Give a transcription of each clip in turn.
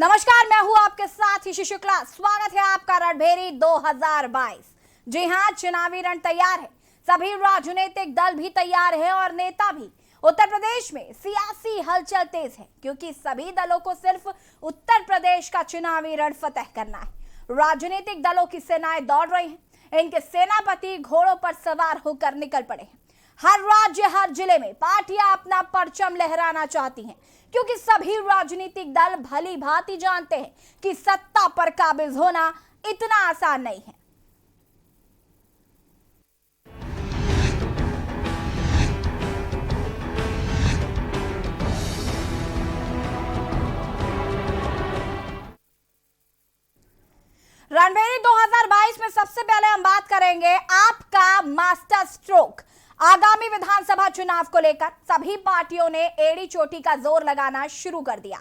नमस्कार, मैं हूं आपके साथ ईशी शुक्ला। स्वागत है आपका रणभेरी 2022। जी हां, चुनावी रण तैयार है, सभी राजनीतिक दल भी तैयार है और नेता भी। उत्तर प्रदेश में सियासी हलचल तेज है क्योंकि सभी दलों को सिर्फ उत्तर प्रदेश का चुनावी रण फतह करना है। राजनीतिक दलों की सेनाएं दौड़ रही हैं, इनके सेनापति घोड़ों पर सवार होकर निकल पड़े हैं। हर राज्य, हर जिले में पार्टियां अपना परचम लहराना चाहती हैं क्योंकि सभी राजनीतिक दल भली भांति जानते हैं कि सत्ता पर काबिज होना इतना आसान नहीं है। रणभेरी 2022 में सबसे पहले हम बात करेंगे आपका मास्टर स्ट्रोक। आगामी विधानसभा चुनाव को लेकर सभी पार्टियों ने एड़ी चोटी का जोर लगाना शुरू कर दिया।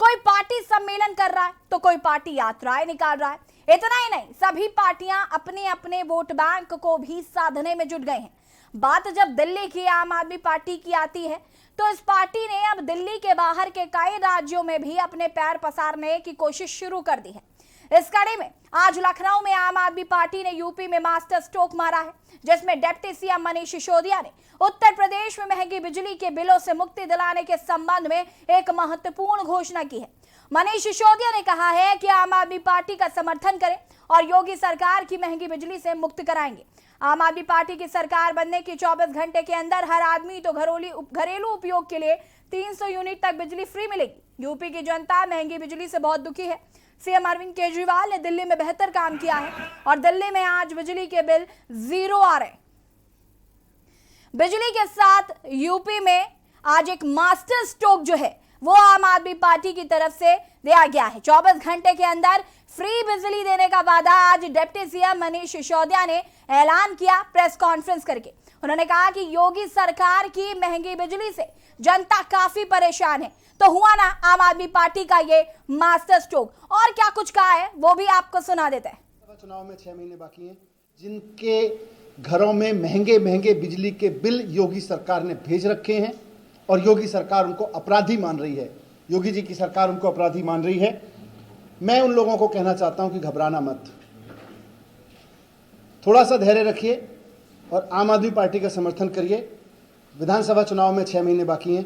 कोई पार्टी सम्मेलन कर रहा है तो कोई पार्टी यात्राएं निकाल रहा है। इतना ही नहीं, सभी पार्टियां अपने अपने वोट बैंक को भी साधने में जुट गए हैं। बात जब दिल्ली की आम आदमी पार्टी की आती है तो इस पार्टी ने अब दिल्ली के बाहर के कई राज्यों में भी अपने पैर पसारने की कोशिश शुरू कर दी है। इस कड़ी में आज लखनऊ में आम आदमी पार्टी ने यूपी में मास्टर स्ट्रोक मारा है, जिसमें डिप्टी सीएम मनीष सिसोदिया ने उत्तर प्रदेश में महंगी बिजली के बिलों से मुक्ति दिलाने के संबंध में एक महत्वपूर्ण घोषणा की है। मनीष सिसोदिया ने कहा है कि आम आदमी पार्टी का समर्थन करें और योगी सरकार की महंगी बिजली से मुक्त कराएंगे। आम आदमी पार्टी की सरकार बनने के 24 घंटे के अंदर हर आदमी तो घरेलू उपयोग के लिए 300 यूनिट तक बिजली फ्री मिलेगी। यूपी की जनता महंगी बिजली से बहुत दुखी है। सीएम अरविंद केजरीवाल ने दिल्ली में बेहतर काम किया है और दिल्ली में आज बिजली के बिल 0 आ रहे हैं। बिजली के साथ यूपी में आज एक मास्टर स्ट्रोक जो है वो आम आदमी पार्टी की तरफ से दिया गया है। 24 घंटे के अंदर फ्री बिजली देने का वादा आज डिप्टी सीएम मनीष सिसोदिया ने ऐलान किया प्रेस कॉन्फ्रेंस करके। उन्होंने कहा कि योगी सरकार की महंगी बिजली से जनता काफी परेशान है, तो हुआ ना आम आदमी पार्टी का ये मास्टर स्ट्रोक। और क्या कुछ कहा है वो भी आपको सुना देते हैं। चुनाव में 6 महीने बाकी हैं, जिनके घरों में महंगे महंगे बिजली के बिल योगी सरकार ने भेज रखे हैं और योगी सरकार उनको अपराधी मान रही है। योगी जी की सरकार उनको अपराधी मान रही है। मैं उन लोगों को कहना चाहता हूं कि घबराना मत, थोड़ा सा धैर्य रखिए और आम आदमी पार्टी का समर्थन करिए। विधानसभा चुनाव में 6 महीने बाकी हैं।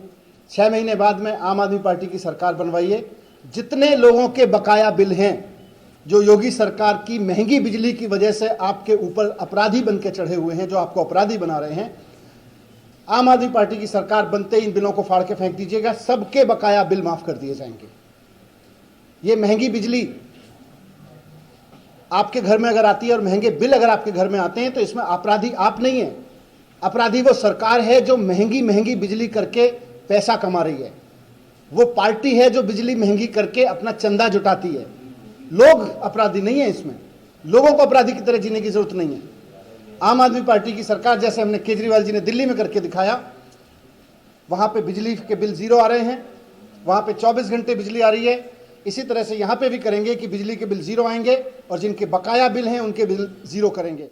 6 महीने बाद में आम आदमी पार्टी की सरकार बनवाइए। जितने लोगों के बकाया बिल हैं, जो योगी सरकार की महंगी बिजली की वजह से आपके ऊपर अपराधी बन के चढ़े हुए हैं, जो आपको अपराधी बना रहे हैं, आम आदमी पार्टी की सरकार बनते ही इन बिलों को फाड़ के फेंक दीजिएगा। सबके बकाया बिल माफ कर दिए जाएंगे। ये महंगी बिजली आपके घर में अगर आती है और महंगे बिल अगर आपके घर में आते हैं तो इसमें अपराधी आप नहीं है, अपराधी वो सरकार है जो महंगी महंगी बिजली करके पैसा कमा रही है। वो पार्टी है जो बिजली महंगी करके अपना चंदा जुटाती है। लोग अपराधी नहीं है, इसमें लोगों को अपराधी की तरह जीने की जरूरत नहीं है। आम आदमी पार्टी की सरकार, जैसे हमने केजरीवाल जी ने दिल्ली में करके दिखाया, वहां पे बिजली के बिल 0 आ रहे हैं, वहां पे 24 घंटे बिजली आ रही है। इसी तरह से यहां पे भी करेंगे कि बिजली के बिल 0 आएंगे और जिनके बकाया बिल हैं उनके बिल 0 करेंगे।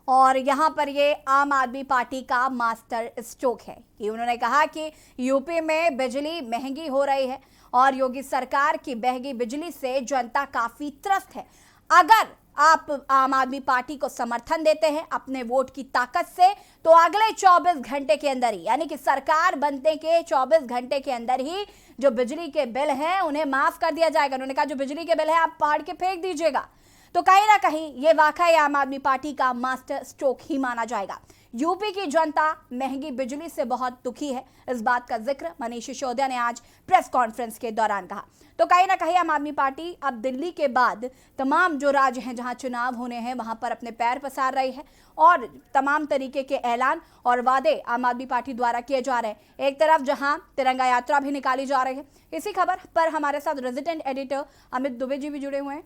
और यहाँ पर ये आम आदमी पार्टी का मास्टर स्ट्रोक है कि उन्होंने कहा कि यूपी में बिजली महंगी हो रही है और योगी सरकार की महंगी बिजली से जनता काफी त्रस्त है। अगर आप आम आदमी पार्टी को समर्थन देते हैं अपने वोट की ताकत से, तो अगले 24 घंटे के अंदर ही, यानी कि सरकार बनने के 24 घंटे के अंदर ही जो बिजली के बिल हैं उन्हें माफ कर दिया जाएगा। उन्होंने कहा जो बिजली के बिल है आप फाड़ के फेंक दीजिएगा। तो कहीं ना कहीं ये वाकई आम आदमी पार्टी का मास्टर स्ट्रोक ही माना जाएगा। यूपी की जनता महंगी बिजली से बहुत दुखी है, इस बात का जिक्र मनीष सिसोदिया ने आज प्रेस कॉन्फ्रेंस के दौरान कहा। तो कहीं ना कहीं आम आदमी पार्टी अब दिल्ली के बाद तमाम जो राज्य हैं जहां चुनाव होने हैं वहां पर अपने पैर पसार रही है और तमाम तरीके के ऐलान और वादे आम आदमी पार्टी द्वारा किए जा रहे हैं। एक तरफ जहां तिरंगा यात्रा भी निकाली जा रही है। इसी खबर पर हमारे साथ रेजिडेंट एडिटर अमित दुबे जी भी जुड़े हुए हैं।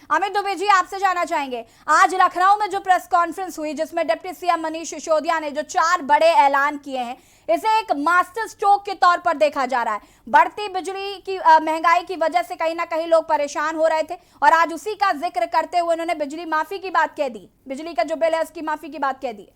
अमित दुबे जी, आपसे जानना चाहेंगे, आज लखनऊ में जो प्रेस कॉन्फ्रेंस हुई जिसमें डिप्टी सीएम मनीष सिसोदिया ने जो 4 बड़े ऐलान किए हैं, इसे एक मास्टर स्ट्रोक के तौर पर देखा जा रहा है। बढ़ती बिजली की महंगाई की वजह से कहीं ना कहीं लोग परेशान हो रहे थे और आज उसी का जिक्र करते हुए उन्होंने बिजली माफी की बात कह दी, बिजली का जो बिल है उसकी माफी की बात कह दी।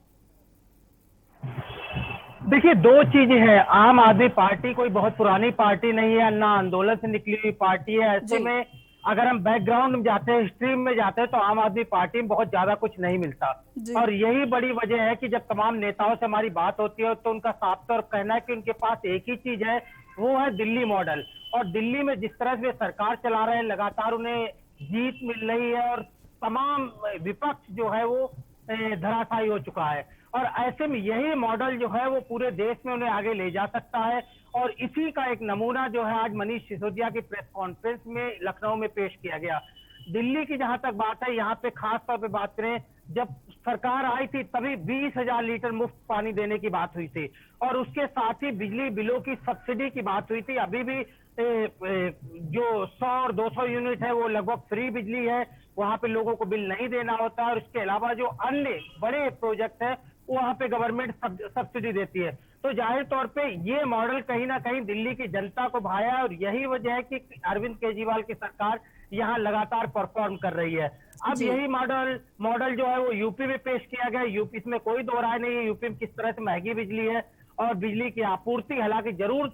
देखिए, दो चीजें हैं। आम आदमी पार्टी कोई बहुत पुरानी पार्टी नहीं है, ना आंदोलन से निकली हुई पार्टी है। ऐसे जी। में अगर हम बैकग्राउंड में जाते हैं, हिस्ट्री में जाते हैं, तो आम आदमी पार्टी में बहुत ज्यादा कुछ नहीं मिलता। जी। और यही बड़ी वजह है कि जब तमाम नेताओं से हमारी बात होती है तो उनका साफ तौर पर कहना है कि उनके पास एक ही चीज है, वो है दिल्ली मॉडल। और दिल्ली में जिस तरह से सरकार चला रहे हैं, लगातार उन्हें जीत मिल रही है और तमाम विपक्ष जो है वो धराशायी हो चुका है। और ऐसे में यही मॉडल जो है वो पूरे देश में उन्हें आगे ले जा सकता है। और इसी का एक नमूना जो है आज मनीष सिसोदिया की प्रेस कॉन्फ्रेंस में लखनऊ में पेश किया गया। दिल्ली की जहां तक बात है, यहाँ पे खास तौर पे बात करें, जब सरकार आई थी तभी 20,000 लीटर मुफ्त पानी देने की बात हुई थी और उसके साथ ही बिजली बिलों की सब्सिडी की बात हुई थी। अभी भी जो 100 और 200 यूनिट है वो लगभग फ्री बिजली है, वहां पे लोगों को बिल नहीं देना होता है। और इसके अलावा जो अन्य बड़े प्रोजेक्ट है वहां पे गवर्नमेंट सब्सिडी देती है। तो जाहिर तौर पे ये मॉडल कहीं ना कहीं दिल्ली की जनता को भाया है और यही वजह है कि अरविंद केजरीवाल की सरकार यहाँ लगातार परफॉर्म कर रही है। अब जी। यही मॉडल जो है वो यूपी में पेश किया गया। यूपी में कोई दो राय नहीं है, यूपी में किस तरह से महंगी बिजली है और बिजली की आपूर्ति हालांकि जरूर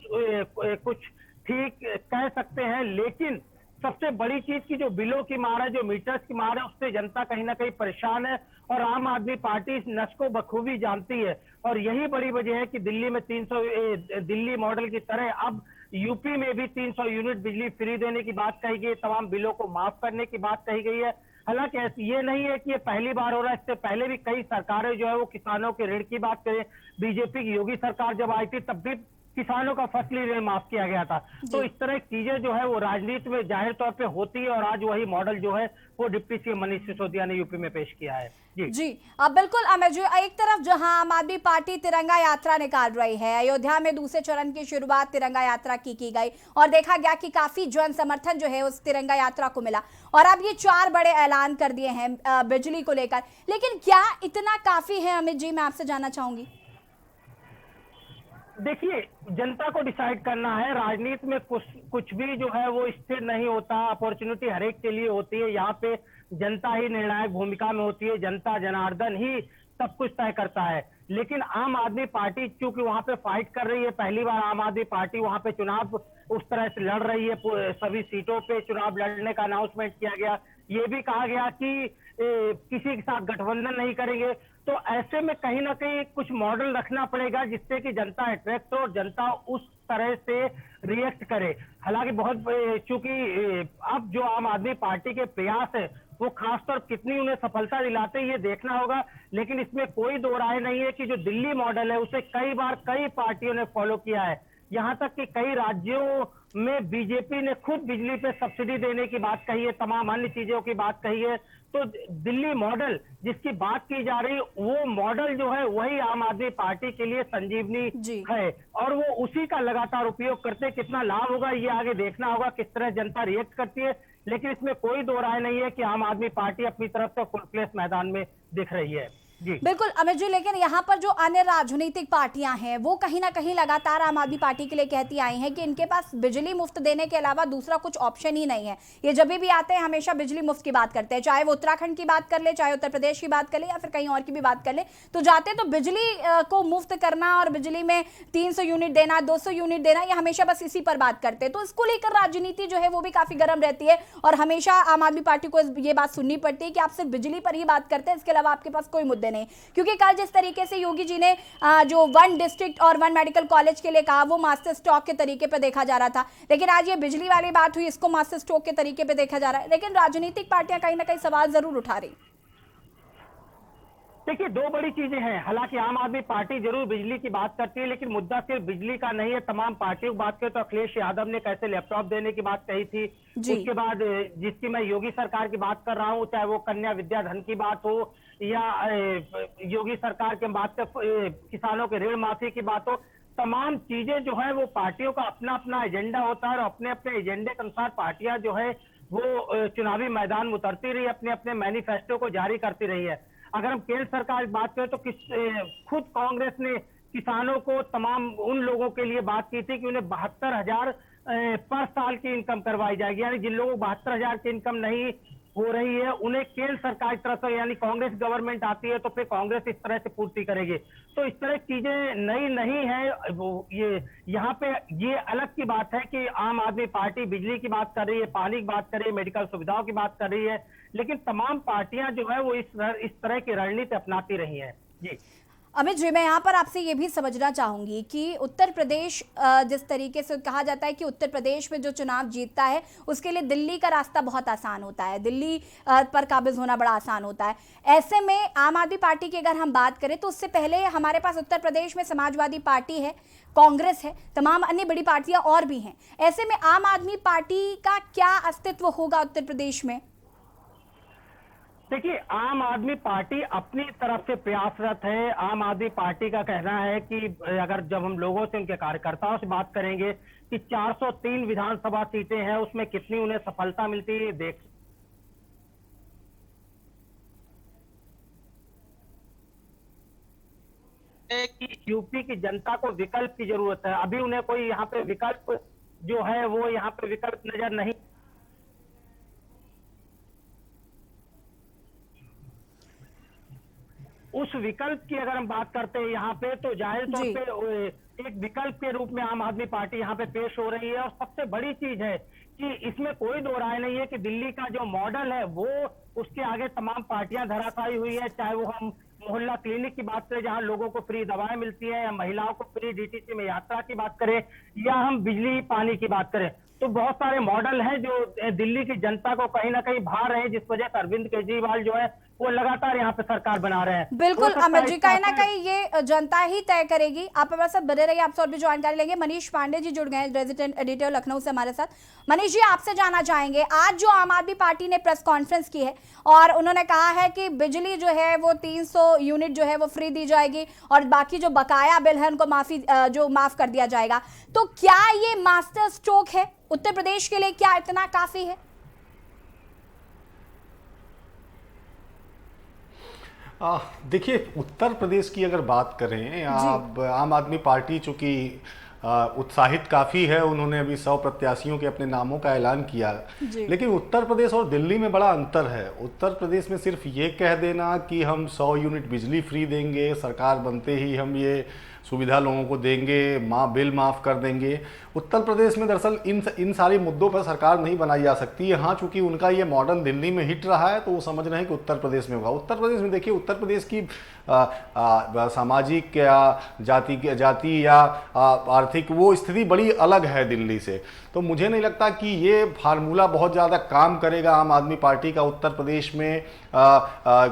कुछ ठीक कह सकते हैं, लेकिन सबसे बड़ी चीज की जो बिलों की मार है, जो मीटर्स की मार है, उससे जनता कहीं ना कहीं परेशान है और आम आदमी पार्टी इस नस को बखूबी जानती है। और यही बड़ी वजह है कि दिल्ली में 300 दिल्ली मॉडल की तरह अब यूपी में भी 300 यूनिट बिजली फ्री देने की बात कही गई, तमाम बिलों को माफ करने की बात कही गई है। हालांकि ये नहीं है कि ये पहली बार हो रहा है, इससे पहले भी कई सरकारें जो है वो किसानों के ऋण की बात करें, बीजेपी की योगी सरकार जब आई थी तब भी किसानों का फसली ऋण माफ किया गया था। तो इस तरह की चीजें जो है वो राजनीति में जाहिर तौर पे होती है और आज वही मॉडल जो है वो डिप्टी सीएम मनीष सिसोदिया ने यूपी में पेश किया है। जी अब बिल्कुल अमर जी, एक तरफ जहां आम आदमी पार्टी तिरंगा यात्रा निकाल रही है, अयोध्या में दूसरे चरण की शुरुआत तिरंगा यात्रा की गई और देखा गया कि काफी जन समर्थन जो है उस तिरंगा यात्रा को मिला और अब ये 4 बड़े ऐलान कर दिए हैं बिजली को लेकर, लेकिन क्या इतना काफी है अमित जी, मैं आपसे जानना चाहूंगी। देखिए, जनता को डिसाइड करना है। राजनीति में कुछ भी जो है वो स्थिर नहीं होता। अपॉर्चुनिटी हर एक के लिए होती है। यहाँ पे जनता ही निर्णायक भूमिका में होती है, जनता जनार्दन ही सब कुछ तय करता है। लेकिन आम आदमी पार्टी चूंकि वहां पे फाइट कर रही है, पहली बार आम आदमी पार्टी वहां पे चुनाव उस तरह से लड़ रही है, सभी सीटों पे चुनाव लड़ने का अनाउंसमेंट किया गया। ये भी कहा गया कि किसी के साथ गठबंधन नहीं करेंगे। तो ऐसे में कहीं ना कहीं कुछ मॉडल रखना पड़ेगा जिससे कि जनता अट्रैक्ट हो और जनता उस तरह से रिएक्ट करे। हालांकि बहुत चूंकि अब जो आम आदमी पार्टी के प्रयास है वो खासतौर कितनी उन्हें सफलता दिलाते हैं ये देखना होगा। लेकिन इसमें कोई दो राय नहीं है कि जो दिल्ली मॉडल है उसे कई बार कई पार्टियों ने फॉलो किया है। यहाँ तक कि कई राज्यों में बीजेपी ने खुद बिजली पे सब्सिडी देने की बात कही है, तमाम अन्य चीजों की बात कही है। तो दिल्ली मॉडल जिसकी बात की जा रही है वो मॉडल जो है वही आम आदमी पार्टी के लिए संजीवनी है और वो उसी का लगातार उपयोग करते। कितना लाभ होगा ये आगे देखना होगा, किस तरह जनता रिएक्ट करती है। लेकिन इसमें कोई दो राय नहीं है कि आम आदमी पार्टी अपनी तरफ से फुल प्लेस मैदान में दिख रही है। बिल्कुल अमित जी, लेकिन यहाँ पर जो अन्य राजनीतिक पार्टियां हैं वो कहीं ना कहीं लगातार आम आदमी पार्टी के लिए कहती आई हैं कि इनके पास बिजली मुफ्त देने के अलावा दूसरा कुछ ऑप्शन ही नहीं है। ये जब भी आते हैं हमेशा बिजली मुफ्त की बात करते हैं, चाहे वो उत्तराखंड की बात कर ले, चाहे उत्तर प्रदेश की बात कर ले या फिर कहीं और की भी बात कर ले, तो जाते तो बिजली को मुफ्त करना और बिजली में 300 यूनिट देना, 200 यूनिट देना, ये हमेशा बस इसी पर बात करते हैं। तो इसको लेकर राजनीति जो है वो भी काफी गर्म रहती है और हमेशा आम आदमी पार्टी को ये बात सुननी पड़ती है कि आप सिर्फ बिजली पर ही बात करते हैं, इसके अलावा आपके पास कोई मुद्दे नहीं। क्योंकि जिस तरीके से योगी जी ने जो 1 डिस्ट्रिक्ट और 1 मेडिकल कॉलेज के लिए कहा वो मास्टर स्ट्रोक के तरीके पे देखा जा रहा था, लेकिन आज ये बिजली वाली बात हुई, इसको मास्टर स्ट्रोक के तरीके पे देखा जा रहा है। लेकिन राजनीतिक पार्टियां कहीं ना कहीं सवाल जरूर उठा रही। देखिए, दो बड़ी चीजें हैं। हालांकि आम आदमी पार्टी जरूर बिजली की बात करती है, लेकिन मुद्दा सिर्फ बिजली का नहीं है। तमाम पार्टियों की बात करें तो अखिलेश यादव ने कैसे लैपटॉप देने की बात कही थी, उसके बाद जिसकी मैं योगी सरकार की बात कर रहा हूं, चाहे वो कन्या विद्याधन की बात हो या योगी सरकार की बात कर किसानों के ऋण माफी की बात हो, तमाम चीजें जो है वो पार्टियों का अपना अपना एजेंडा होता है और अपने अपने एजेंडे के अनुसार पार्टियां जो है वो चुनावी मैदान में उतरती रही, अपने अपने मैनिफेस्टो को जारी करती रही है। अगर हम केंद्र सरकार की बात करें तो खुद कांग्रेस ने किसानों को तमाम उन लोगों के लिए बात की थी कि उन्हें 72,000 पर साल की इनकम करवाई जाएगी। यानी जिन लोगों को 72,000 की इनकम नहीं हो रही है उन्हें केंद्र सरकार की तरफ से, यानी कांग्रेस गवर्नमेंट आती है तो फिर कांग्रेस इस तरह से पूर्ति करेगी। तो इस तरह की चीजें नई नहीं है। वो ये यहाँ पे ये अलग की बात है कि आम आदमी पार्टी बिजली की बात कर रही है, पानी की बात कर रही है, मेडिकल सुविधाओं की बात कर रही है, लेकिन तमाम पार्टियां जो है वो इस तरह की रणनीति अपनाती रही है। जी अमित जी, मैं यहाँ पर आपसे ये भी समझना चाहूंगी कि उत्तर प्रदेश, जिस तरीके से कहा जाता है कि उत्तर प्रदेश में जो चुनाव जीतता है उसके लिए दिल्ली का रास्ता बहुत आसान होता है, दिल्ली पर काबिज होना बड़ा आसान होता है। ऐसे में आम आदमी पार्टी की अगर हम बात करें तो उससे पहले हमारे पास उत्तर प्रदेश में समाजवादी पार्टी है, कांग्रेस है, तमाम अन्य बड़ी पार्टियां और भी हैं। ऐसे में आम आदमी पार्टी का क्या अस्तित्व होगा उत्तर प्रदेश में? देखिए, आम आदमी पार्टी अपनी तरफ से प्रयासरत है। आम आदमी पार्टी का कहना है कि अगर जब हम लोगों से, उनके कार्यकर्ताओं से बात करेंगे कि 403 विधानसभा सीटें हैं, उसमें कितनी उन्हें सफलता मिलती है देख कि यूपी की जनता को विकल्प की जरूरत है। अभी उन्हें कोई यहाँ पे विकल्प जो है वो यहाँ पे विकल्प नजर नहीं। उस विकल्प की अगर हम बात करते हैं यहाँ पे, तो जाहिर तौर पे एक विकल्प के रूप में आम आदमी पार्टी यहाँ पे पेश हो रही है। और सबसे बड़ी चीज है कि इसमें कोई दो राय नहीं है कि दिल्ली का जो मॉडल है वो, उसके आगे तमाम पार्टियां धराशायी हुई है। चाहे वो हम मोहल्ला क्लिनिक की बात करें जहां लोगों को फ्री दवाएं मिलती है, या महिलाओं को फ्री डीटीसी में यात्रा की बात करें, या हम बिजली पानी की बात करें, तो बहुत सारे मॉडल हैं जो दिल्ली की जनता को कहीं ना कहीं भा रहे हैं, जिस वजह से अरविंद केजरीवाल जो है वो लगातार यहाँ पे सरकार बना रहे हैं। बिल्कुल अमित जी, कहीं ना कहीं ये जनता ही तय करेगी। आप हमारे साथ बने रहिए, आपसे और भी जानकारी लेंगे। मनीष पांडे जी जुड़ गए हैं, रेजिडेंट एडिटर लखनऊ से हमारे साथ। मनीष जी, आपसे जानना चाहेंगे, आज जो आम आदमी पार्टी ने प्रेस कॉन्फ्रेंस की है और उन्होंने कहा है कि बिजली जो है वो 300 यूनिट जो है वो फ्री दी जाएगी और बाकी जो बकाया बिल है उनको माफ कर दिया जाएगा, तो क्या ये मास्टर स्ट्रोक है उत्तर प्रदेश के लिए? क्या इतना काफी है? देखिए, उत्तर प्रदेश की अगर बात करें, आप आम आदमी पार्टी चूंकि उत्साहित काफ़ी है, उन्होंने अभी 100 प्रत्याशियों के अपने नामों का ऐलान किया, लेकिन उत्तर प्रदेश और दिल्ली में बड़ा अंतर है। उत्तर प्रदेश में सिर्फ ये कह देना कि हम 100 यूनिट बिजली फ्री देंगे, सरकार बनते ही हम ये सुविधा लोगों को देंगे, बिल माफ़ कर देंगे। उत्तर प्रदेश में दरअसल इन सारे मुद्दों पर सरकार नहीं बनाई जा सकती है। हाँ, चूंकि उनका ये मॉडल दिल्ली में हिट रहा है तो वो समझ रहे हैं कि उत्तर प्रदेश में होगा। उत्तर प्रदेश में देखिए, उत्तर प्रदेश की सामाजिक या जाति या आर्थिक वो स्थिति बड़ी अलग है दिल्ली से। तो मुझे नहीं लगता कि ये फार्मूला बहुत ज़्यादा काम करेगा आम आदमी पार्टी का उत्तर प्रदेश में।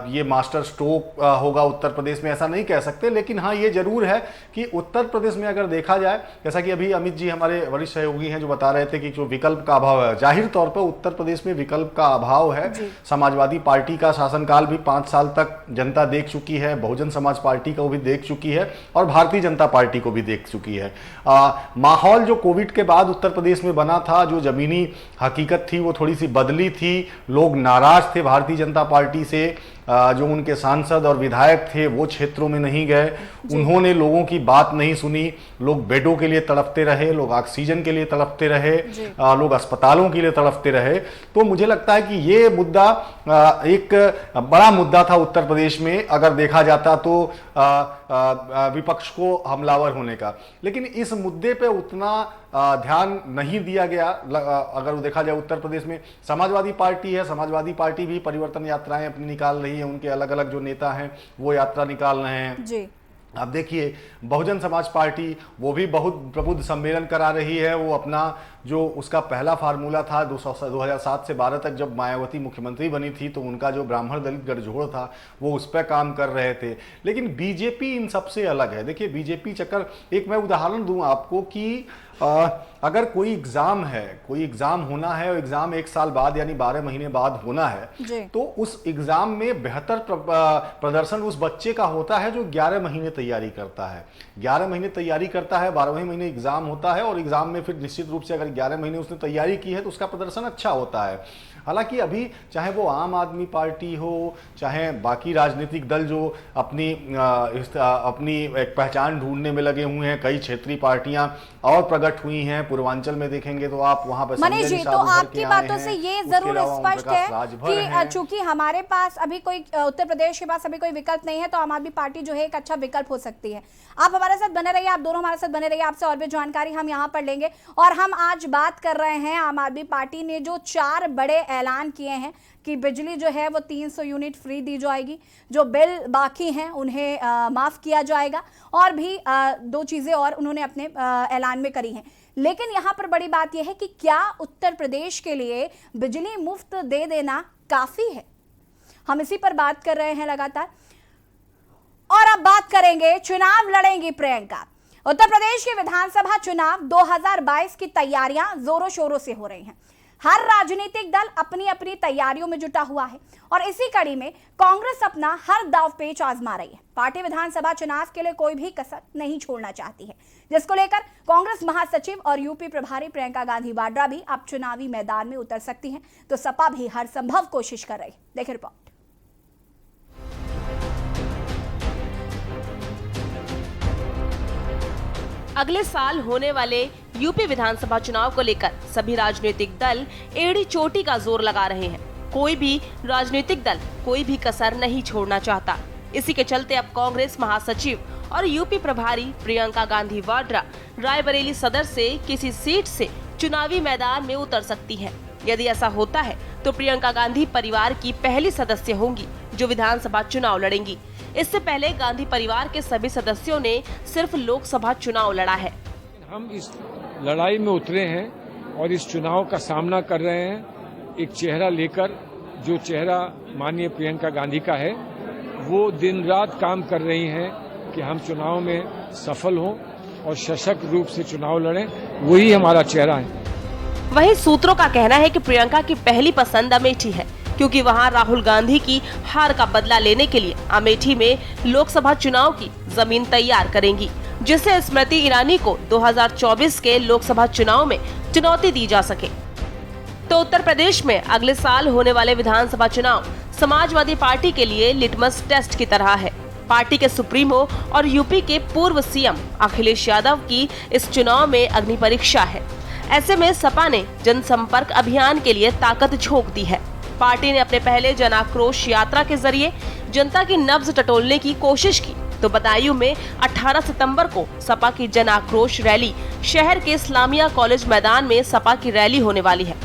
ये मास्टर स्ट्रोक होगा उत्तर प्रदेश में, ऐसा नहीं कह सकते। लेकिन हाँ, ये जरूर है कि उत्तर प्रदेश में अगर देखा जाए, जैसा कि अभी अमित जी हमारे वरिष्ठ सहयोगी हैं जो बता रहे थे कि जो विकल्प का अभाव है, जाहिर तौर पर उत्तर प्रदेश में विकल्प का अभाव है। समाजवादी पार्टी का शासनकाल भी 5 साल तक जनता देख चुकी है, बहुजन समाज पार्टी को भी देख चुकी है और भारतीय जनता पार्टी को भी देख चुकी है। माहौल जो कोविड के बाद उत्तर प्रदेश में बना था, जो जमीनी हकीकत थी वो थोड़ी सी बदली थी। लोग नाराज थे भारतीय जनता पार्टी से। जो उनके सांसद और विधायक थे वो क्षेत्रों में नहीं गए, उन्होंने लोगों की बात नहीं सुनी। लोग बेडों के लिए तड़पते रहे, लोग ऑक्सीजन के लिए तड़पते रहे, लोग अस्पतालों के लिए तड़पते रहे। तो मुझे लगता है कि ये मुद्दा एक बड़ा मुद्दा था उत्तर प्रदेश में, अगर देखा जाता तो विपक्ष को हमलावर होने का। लेकिन इस मुद्दे पे उतना ध्यान नहीं दिया गया। अगर देखा जाए उत्तर प्रदेश में समाजवादी पार्टी है, समाजवादी पार्टी भी परिवर्तन यात्राएं अपनी निकाल रही है, उनके अलग अलग जो नेता हैं वो यात्रा निकाल रहे हैं जी। अब देखिए, बहुजन समाज पार्टी वो भी बहुत प्रबुद्ध सम्मेलन करा रही है। वो अपना जो उसका पहला फार्मूला था 2007 से 12 तक जब मायावती मुख्यमंत्री बनी थी, तो उनका जो ब्राह्मण दलित गठजोड़ था वो उस पर काम कर रहे थे। लेकिन बीजेपी इन सबसे अलग है। देखिए, बीजेपी चक्कर, एक मैं उदाहरण दूं आपको कि अगर कोई एग्जाम होना है और एग्जाम 1 साल बाद यानी 12 महीने बाद होना है, तो उस एग्जाम में बेहतर प्रदर्शन उस बच्चे का होता है जो 11 महीने तैयारी करता है। 11 महीने तैयारी करता है, 12वें महीने एग्जाम होता है और एग्जाम में फिर निश्चित रूप से अगर 11 महीने उसने तैयारी की है तो उसका प्रदर्शन अच्छा होता है। हालांकि अभी चाहे वो आम आदमी पार्टी हो, चाहे बाकी राजनीतिक दल जो अपनी एक पहचान ढूंढने में लगे हुए हैं, कई क्षेत्रीय पार्टियां और प्रकट हुई हैं। पूर्वांचल में देखेंगे तो आप वहां पर मनीष जी, तो आपकी बातों से ये जरूर स्पष्ट है कि चूंकि हमारे पास अभी कोई उत्तर प्रदेश के पास अभी कोई विकल्प नहीं है, तो आम आदमी पार्टी जो है एक अच्छा विकल्प हो सकती है। आप हमारे साथ बने रहिए, आप दोनों हमारे साथ बने रहिए, आपसे और भी जानकारी हम यहाँ पर लेंगे। और हम आज बात कर रहे हैं आम आदमी पार्टी ने जो 4 बड़े ऐलान किए हैं कि बिजली जो है वो 300 यूनिट फ्री दी जाएगी, जो बिल बाकी हैं उन्हें माफ किया जाएगा, और भी 2 चीजें और उन्होंने अपने ऐलान में करी हैं। लेकिन यहाँ पर बड़ी बात यह है कि क्या उत्तर प्रदेश के लिए बिजली मुफ्त दे देना काफी है? हम इसी पर बात कर रहे हैं लगातार। और अब बात करेंगे, चुनाव लड़ेंगी प्रियंका। उत्तर प्रदेश के विधानसभा चुनाव 2022 की तैयारियां जोरों शोरों से हो रही हैं। हर राजनीतिक दल अपनी अपनी तैयारियों में जुटा हुआ है और इसी कड़ी में कांग्रेस अपना हर दांवपेच आजमा रही है। पार्टी विधानसभा चुनाव के लिए कोई भी कसर नहीं छोड़ना चाहती है, जिसको लेकर कांग्रेस महासचिव और यूपी प्रभारी प्रियंका गांधी वाड्रा भी अब चुनावी मैदान में उतर सकती हैं, तो सपा भी हर संभव कोशिश कर रही है। देखिए रिपोर्ट। अगले साल होने वाले यूपी विधानसभा चुनाव को लेकर सभी राजनीतिक दल एड़ी चोटी का जोर लगा रहे हैं। कोई भी राजनीतिक दल कोई भी कसर नहीं छोड़ना चाहता। इसी के चलते अब कांग्रेस महासचिव और यूपी प्रभारी प्रियंका गांधी वाड्रा रायबरेली सदर से किसी सीट से चुनावी मैदान में उतर सकती हैं। यदि ऐसा होता है तो प्रियंका गांधी परिवार की पहली सदस्य होंगी जो विधानसभा चुनाव लड़ेंगी। इससे पहले गांधी परिवार के सभी सदस्यों ने सिर्फ लोकसभा चुनाव लड़ा है। हम इस लड़ाई में उतरे हैं और इस चुनाव का सामना कर रहे हैं एक चेहरा लेकर, जो चेहरा माननीय प्रियंका गांधी का है। वो दिन रात काम कर रही हैं कि हम चुनाव में सफल हों और सशक्त रूप से चुनाव लड़ें, वही हमारा चेहरा है। वहीं सूत्रों का कहना है कि प्रियंका की पहली पसंद अमेठी है, क्योंकि वहां राहुल गांधी की हार का बदला लेने के लिए अमेठी में लोकसभा चुनाव की जमीन तैयार करेंगी, जिससे स्मृति ईरानी को 2024 के लोकसभा चुनाव में चुनौती दी जा सके। तो उत्तर प्रदेश में अगले साल होने वाले विधानसभा चुनाव समाजवादी पार्टी के लिए लिटमस टेस्ट की तरह है। पार्टी के सुप्रीमो और यूपी के पूर्व सीएम अखिलेश यादव की इस चुनाव में अग्नि परीक्षा है। ऐसे में सपा ने जनसंपर्क अभियान के लिए ताकत झोंक दी है। पार्टी ने अपने पहले जन आक्रोश यात्रा के जरिए जनता की नब्ज टटोलने की कोशिश की, तो बदायूं में 18 सितंबर को सपा की जन आक्रोश रैली शहर के इस्लामिया कॉलेज मैदान में सपा की रैली होने वाली है।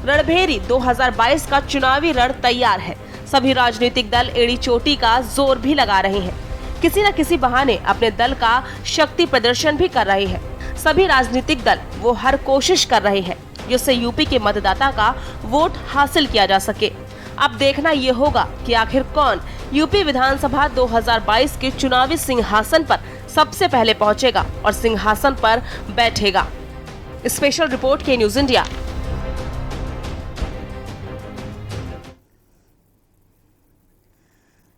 रणभेरी 2022 का चुनावी रण तैयार है। सभी राजनीतिक दल एड़ी चोटी का जोर भी लगा रहे हैं। किसी न किसी बहाने अपने दल का शक्ति प्रदर्शन भी कर रहे हैं। सभी राजनीतिक दल वो हर कोशिश कर रहे हैं जिससे यूपी के मतदाता का वोट हासिल किया जा सके। अब देखना ये होगा कि आखिर कौन यूपी विधानसभा 2022 के चुनावी सिंहासन पर सबसे पहले पहुंचेगा और सिंहासन पर बैठेगा। स्पेशल रिपोर्ट के न्यूज इंडिया।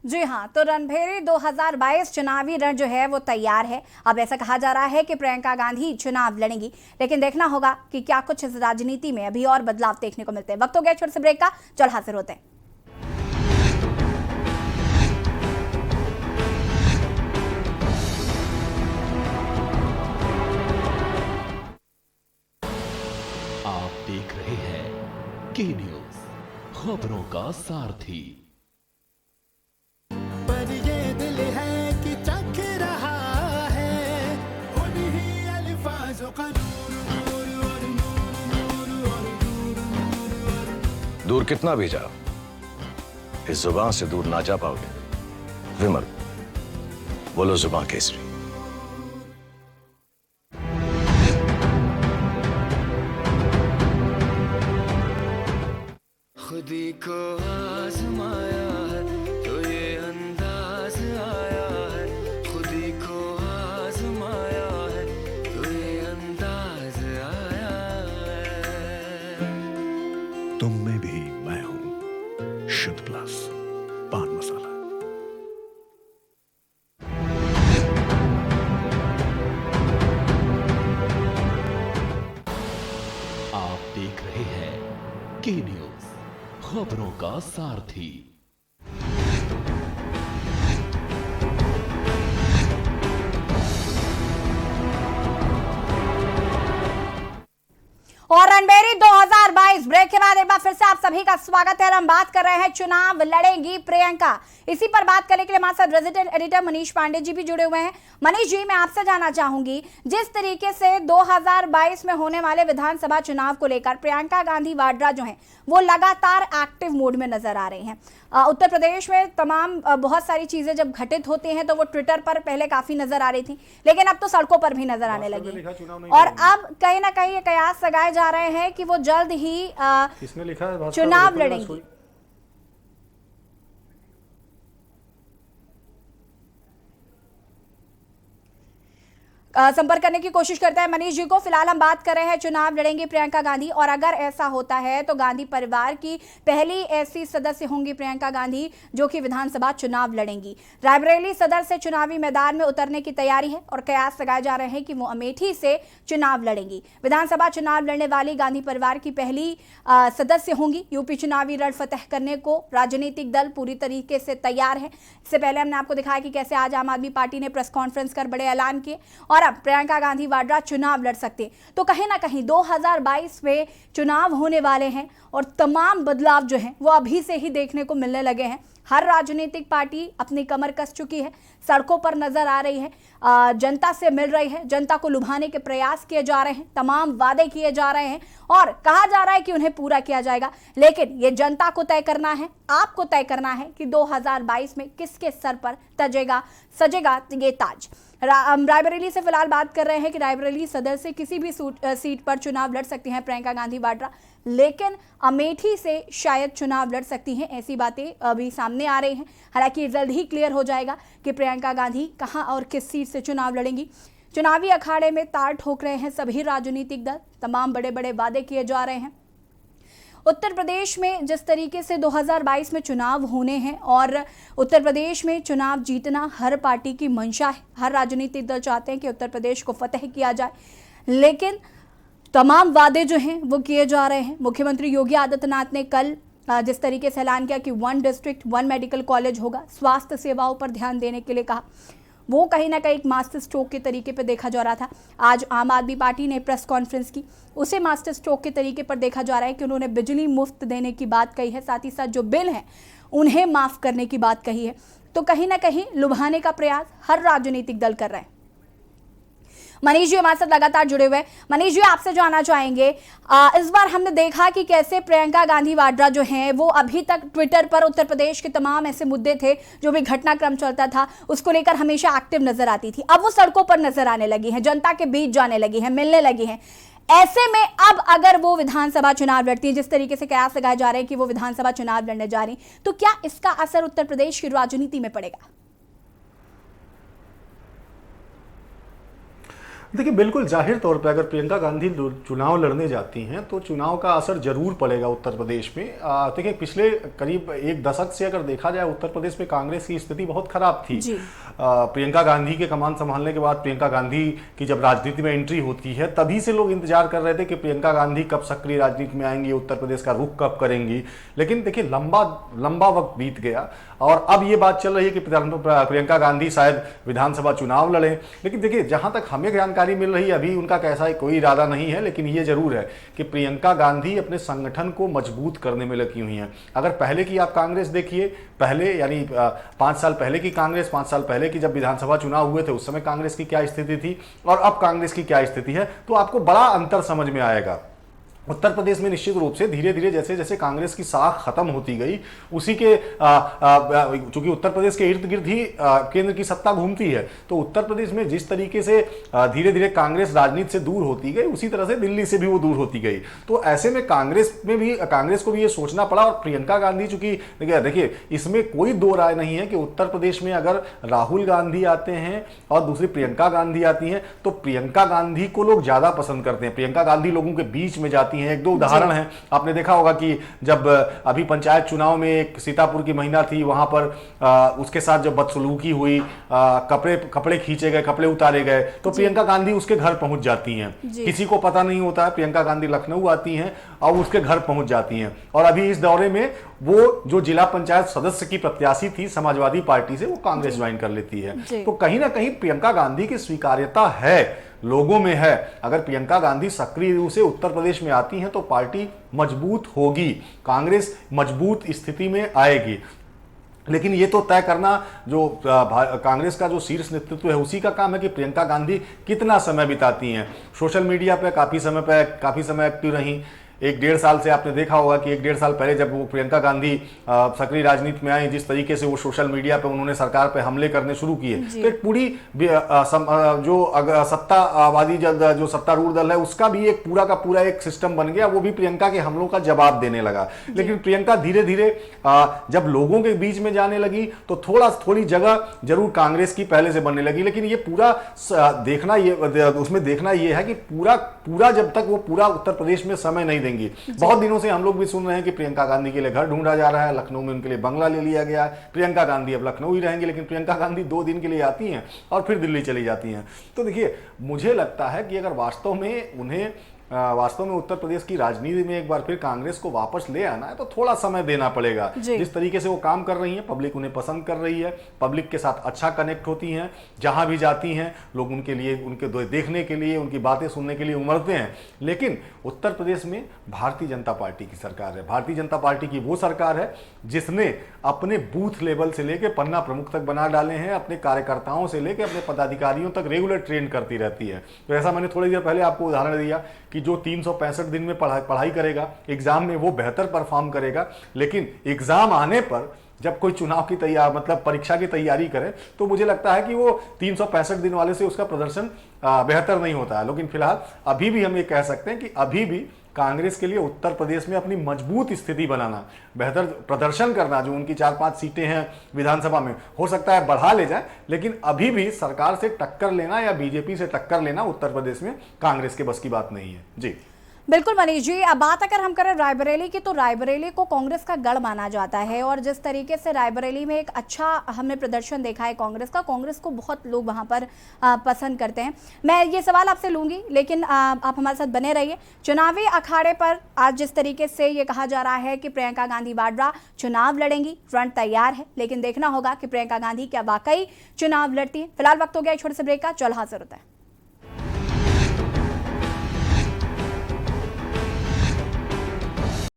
जी हाँ, तो रणभेरी 2022 चुनावी रण जो है वो तैयार है। अब ऐसा कहा जा रहा है कि प्रियंका गांधी चुनाव लड़ेंगी, लेकिन देखना होगा कि क्या कुछ इस राजनीति में अभी और बदलाव देखने को मिलते हैं। वक्त हो गया छोटे से ब्रेक का, चल हाजिर होते हैं। आप देख रहे हैं के न्यूज, खबरों का सारथी। पर ये दिल है कि चख रहा है उन्हीं अल्फाजों का दूर कितना भी जाओ, इस जुबान से दूर ना जा पाओगे। विमल, बोलो जुबान केसरी। खुदी को आजमाया है तो ये अंदाज आया है, खुदी को आजमाया है तो ये अंदाज आया है। तुम में भी मैं हूं, शुद्ध प्लस पान मसाला। आप देख रहे हैं के न्यूज, खबरों का सारथी। और रणबेरी 2022 ब्रेक के बाद एक बार फिर से आप सभी का स्वागत है और हम बात कर रहे हैं चुनाव लड़ेंगी प्रियंका। इसी पर बात करने के लिए हमारे साथ रेजिडेंट एडिटर मनीष पांडे जी भी जुड़े हुए हैं। मनीष जी, मैं आपसे जानना चाहूंगी, जिस तरीके से 2022 में होने वाले विधानसभा चुनाव को लेकर प्रियंका गांधी वाड्रा जो हैं वो लगातार एक्टिव मोड में नजर आ रही हैं। उत्तर प्रदेश में तमाम बहुत सारी चीजें जब घटित होती हैं तो वो ट्विटर पर पहले काफी नजर आ रही थी, लेकिन अब तो सड़कों पर भी नजर आने लगी और अब कहीं ना कहीं ये कयास लगाए जा रहे हैं कि वो जल्द ही चुनाव लड़ेंगी। संपर्क करने की कोशिश करते हैं मनीष जी को। फिलहाल हम बात कर रहे हैं चुनाव लड़ेंगी प्रियंका गांधी, और अगर ऐसा होता है तो गांधी परिवार की पहली ऐसी सदस्य होंगी प्रियंका गांधी जो कि विधानसभा चुनाव लड़ेंगी। रायबरेली सदर से चुनावी मैदान में उतरने की तैयारी है और कयास लगाए जा रहे हैं कि वो अमेठी से चुनाव लड़ेंगी। विधानसभा चुनाव लड़ने वाली गांधी परिवार की पहली सदस्य होंगी। यूपी चुनावी रण फतह करने को राजनीतिक दल पूरी तरीके से तैयार है। इससे पहले हमने आपको दिखाया कि कैसे आज आम आदमी पार्टी ने प्रेस कॉन्फ्रेंस कर बड़े ऐलान किए और अब प्रियंका गांधी वाड्रा चुनाव लड़ सकते हैं। तो कहीं ना कहीं 2022 में चुनाव होने वाले हैं और तमाम बदलाव जो हैं वो अभी से ही देखने को मिलने लगे हैं। हर राजनीतिक पार्टी अपनी कमर कस चुकी है, सड़कों पर नजर आ रही है, जनता से मिल रही है, जनता को लुभाने के प्रयास किए जा रहे हैं, तमाम वादे किए जा रहे हैं और कहा जा रहा है कि उन्हें पूरा किया जाएगा। लेकिन ये जनता को तय करना है, आपको तय करना है कि 2022 में किसके सर पर सजेगा ये ताज। रायबरेली से फिलहाल बात कर रहे हैं कि रायबरेली सदर से किसी भी सीट पर चुनाव लड़ सकती हैं प्रियंका गांधी वाड्रा, लेकिन अमेठी से शायद चुनाव लड़ सकती हैं, ऐसी बातें अभी सामने आ रही हैं। हालांकि जल्द ही क्लियर हो जाएगा कि प्रियंका गांधी कहां और किस सीट से चुनाव लड़ेंगी। चुनावी अखाड़े में तार ठोक रहे हैं सभी राजनीतिक दल, तमाम बड़े बड़े वादे किए जा रहे हैं। उत्तर प्रदेश में जिस तरीके से 2022 में चुनाव होने हैं और उत्तर प्रदेश में चुनाव जीतना हर पार्टी की मंशा है, हर राजनीतिक दल चाहते हैं कि उत्तर प्रदेश को फतह किया जाए, लेकिन तमाम वादे जो हैं वो किए जा रहे हैं। मुख्यमंत्री योगी आदित्यनाथ ने कल जिस तरीके से ऐलान किया कि 1 डिस्ट्रिक्ट 1 मेडिकल कॉलेज होगा, स्वास्थ्य सेवाओं पर ध्यान देने के लिए कहा, वो कहीं ना कहीं एक मास्टर स्ट्रोक के तरीके पर देखा जा रहा था। आज आम आदमी पार्टी ने प्रेस कॉन्फ्रेंस की, उसे मास्टर स्ट्रोक के तरीके पर देखा जा रहा है कि उन्होंने बिजली मुफ्त देने की बात कही है, साथ ही साथ जो बिल हैं उन्हें माफ़ करने की बात कही है। तो कहीं ना कहीं लुभाने का प्रयास हर राजनीतिक दल कर रहे हैं। मनीष जी हमारे साथ लगातार जुड़े हुए हैं। मनीष जी, आपसे जानना चाहेंगे, इस बार हमने देखा कि कैसे प्रियंका गांधी वाड्रा जो हैं वो अभी तक ट्विटर पर उत्तर प्रदेश के तमाम ऐसे मुद्दे थे, जो भी घटनाक्रम चलता था उसको लेकर हमेशा एक्टिव नजर आती थी। अब वो सड़कों पर नजर आने लगी हैं, जनता के बीच जाने लगी हैं, मिलने लगी हैं। ऐसे में अब अगर वो विधानसभा चुनाव लड़ती है, जिस तरीके से कयास लगाए जा रहे हैं कि वो विधानसभा चुनाव लड़ने जा रही, तो क्या इसका असर उत्तर प्रदेश की राजनीति में पड़ेगा? देखिए, बिल्कुल जाहिर तौर पे अगर प्रियंका गांधी चुनाव लड़ने जाती हैं तो चुनाव का असर जरूर पड़ेगा उत्तर प्रदेश में। देखिए, पिछले करीब 1 दशक से अगर देखा जाए उत्तर प्रदेश में कांग्रेस की स्थिति बहुत खराब थी। प्रियंका गांधी के कमान संभालने के बाद प्रियंका गांधी की जब राजनीति में एंट्री होती है तभी से लोग इंतजार कर रहे थे कि प्रियंका गांधी कब सक्रिय राजनीति में आएंगी, उत्तर प्रदेश का रुख कब करेंगी। लेकिन देखिए, लंबा वक्त बीत गया और अब ये बात चल रही है कि प्रियंका गांधी शायद विधानसभा चुनाव लड़ें। लेकिन देखिए, जहां तक हमें जानकारी मिल रही है अभी उनका कैसा कोई इरादा नहीं है, लेकिन ये जरूर है कि प्रियंका गांधी अपने संगठन को मजबूत करने में लगी हुई हैं। अगर पहले की आप कांग्रेस देखिए, पहले यानी 5 साल पहले की कांग्रेस, 5 साल पहले की जब विधानसभा चुनाव हुए थे उस समय कांग्रेस की क्या स्थिति थी और अब कांग्रेस की क्या स्थिति है, तो आपको बड़ा अंतर समझ में आएगा। उत्तर प्रदेश में निश्चित रूप से धीरे धीरे जैसे जैसे कांग्रेस की साख खत्म होती गई, उसी के चूंकि उत्तर प्रदेश के इर्द गिर्द ही केंद्र की सत्ता घूमती है, तो उत्तर प्रदेश में जिस तरीके से धीरे धीरे कांग्रेस राजनीति से दूर होती गई, उसी तरह से दिल्ली से भी वो दूर होती गई। तो ऐसे में कांग्रेस को भी ये सोचना पड़ा। और प्रियंका गांधी चूंकि देखिए, इसमें कोई दो राय नहीं है कि उत्तर प्रदेश में अगर राहुल गांधी आते हैं और दूसरी प्रियंका गांधी आती हैं तो प्रियंका गांधी को लोग ज्यादा पसंद करते हैं। प्रियंका गांधी लोगों के बीच में जाती जाती हैं। एक दो उदाहरण हैं, आपने देखा होगा कि जब अभी पंचायत चुनाव में एक सीतापुर की महिला थी, वहां पर उसके साथ जो बदसलूकी हुई, कपड़े खींचे गए, कपड़े उतारे गए, तो प्रियंका गांधी उसके घर पहुंच जाती हैं। किसी को पता नहीं होता है, प्रियंका गांधी लखनऊ आती हैं और उसके घर पहुंच जाती हैं। और अभी इस दौरे में वो जो जिला पंचायत सदस्य की प्रत्याशी थी समाजवादी पार्टी से, वो कांग्रेस ज्वाइन कर लेती है। तो कहीं ना कहीं प्रियंका गांधी की स्वीकार्यता है, लोगों में है। अगर प्रियंका गांधी सक्रिय रूप से उत्तर प्रदेश में आती हैं तो पार्टी मजबूत होगी, कांग्रेस मजबूत स्थिति में आएगी। लेकिन ये तो तय करना जो कांग्रेस का जो शीर्ष नेतृत्व है उसी का काम है कि प्रियंका गांधी कितना समय बिताती हैं। सोशल मीडिया पे काफी समय एक्टिव रही। 1-1.5 साल से आपने देखा होगा कि 1-1.5 साल पहले जब वो प्रियंका गांधी सक्रिय राजनीति में आई, जिस तरीके से वो सोशल मीडिया पे उन्होंने सरकार पे हमले करने शुरू किए, तो एक पूरी जो सत्तावादी जो सत्तारूढ़ दल है उसका भी एक पूरा का पूरा एक सिस्टम बन गया, वो भी प्रियंका के हमलों का जवाब देने लगा। लेकिन प्रियंका धीरे धीरे जब लोगों के बीच में जाने लगी तो थोड़ी जगह जरूर कांग्रेस की पहले से बनने लगी। लेकिन ये पूरा देखना ये है कि पूरा जब तक वो पूरा उत्तर प्रदेश में समय नहीं देंगी। बहुत दिनों से हम लोग भी सुन रहे हैं कि प्रियंका गांधी के लिए घर ढूंढा जा रहा है, लखनऊ में उनके लिए बंगला ले लिया गया है, प्रियंका गांधी अब लखनऊ ही रहेंगे। लेकिन प्रियंका गांधी 2 दिन के लिए आती हैं और फिर दिल्ली चली जाती हैं। तो देखिए, मुझे लगता है कि अगर वास्तव में उत्तर प्रदेश की राजनीति में एक बार फिर कांग्रेस को वापस ले आना है तो थोड़ा समय देना पड़ेगा। जिस तरीके से वो काम कर रही हैं, पब्लिक उन्हें पसंद कर रही है, पब्लिक के साथ अच्छा कनेक्ट होती हैं, जहां भी जाती हैं लोग उनके लिए, उनके देखने के लिए, उनकी बातें सुनने के लिए उमड़ते हैं। लेकिन उत्तर प्रदेश में भारतीय जनता पार्टी की सरकार है। भारतीय जनता पार्टी की वो सरकार है जिसने अपने बूथ लेवल से लेकर पन्ना प्रमुख तक बना डाले हैं, अपने कार्यकर्ताओं से लेकर अपने पदाधिकारियों तक रेगुलर ट्रेन करती रहती है। तो ऐसा मैंने थोड़ी देर पहले आपको उदाहरण दिया कि जो 365 दिन में पढ़ाई करेगा, एग्जाम में वो बेहतर परफॉर्म करेगा, लेकिन एग्जाम आने पर जब कोई चुनाव की परीक्षा की तैयारी करे तो मुझे लगता है कि वो 365 दिन वाले से उसका प्रदर्शन बेहतर नहीं होता है। लेकिन फिलहाल अभी भी हम ये कह सकते हैं कि अभी भी कांग्रेस के लिए उत्तर प्रदेश में अपनी मजबूत स्थिति बनाना, बेहतर प्रदर्शन करना, जो उनकी 4-5 सीटें हैं विधानसभा में, हो सकता है बढ़ा ले जाए, लेकिन अभी भी सरकार से टक्कर लेना या बीजेपी से टक्कर लेना उत्तर प्रदेश में कांग्रेस के बस की बात नहीं है। जी बिल्कुल मनीष जी, अब बात अगर हम करें रायबरेली की, तो रायबरेली को कांग्रेस का गढ़ माना जाता है और जिस तरीके से रायबरेली में एक अच्छा हमने प्रदर्शन देखा है कांग्रेस का, कांग्रेस को बहुत लोग वहां पर पसंद करते हैं। मैं ये सवाल आपसे लूंगी, लेकिन आप हमारे साथ बने रहिए। चुनावी अखाड़े पर आज जिस तरीके से ये कहा जा रहा है कि प्रियंका गांधी वाड्रा चुनाव लड़ेंगी, फ्रंट तैयार है, लेकिन देखना होगा कि प्रियंका गांधी क्या वाकई चुनाव लड़ती है। फिलहाल वक्त हो गया छोटे से ब्रेक का, चल हाजिर होता है।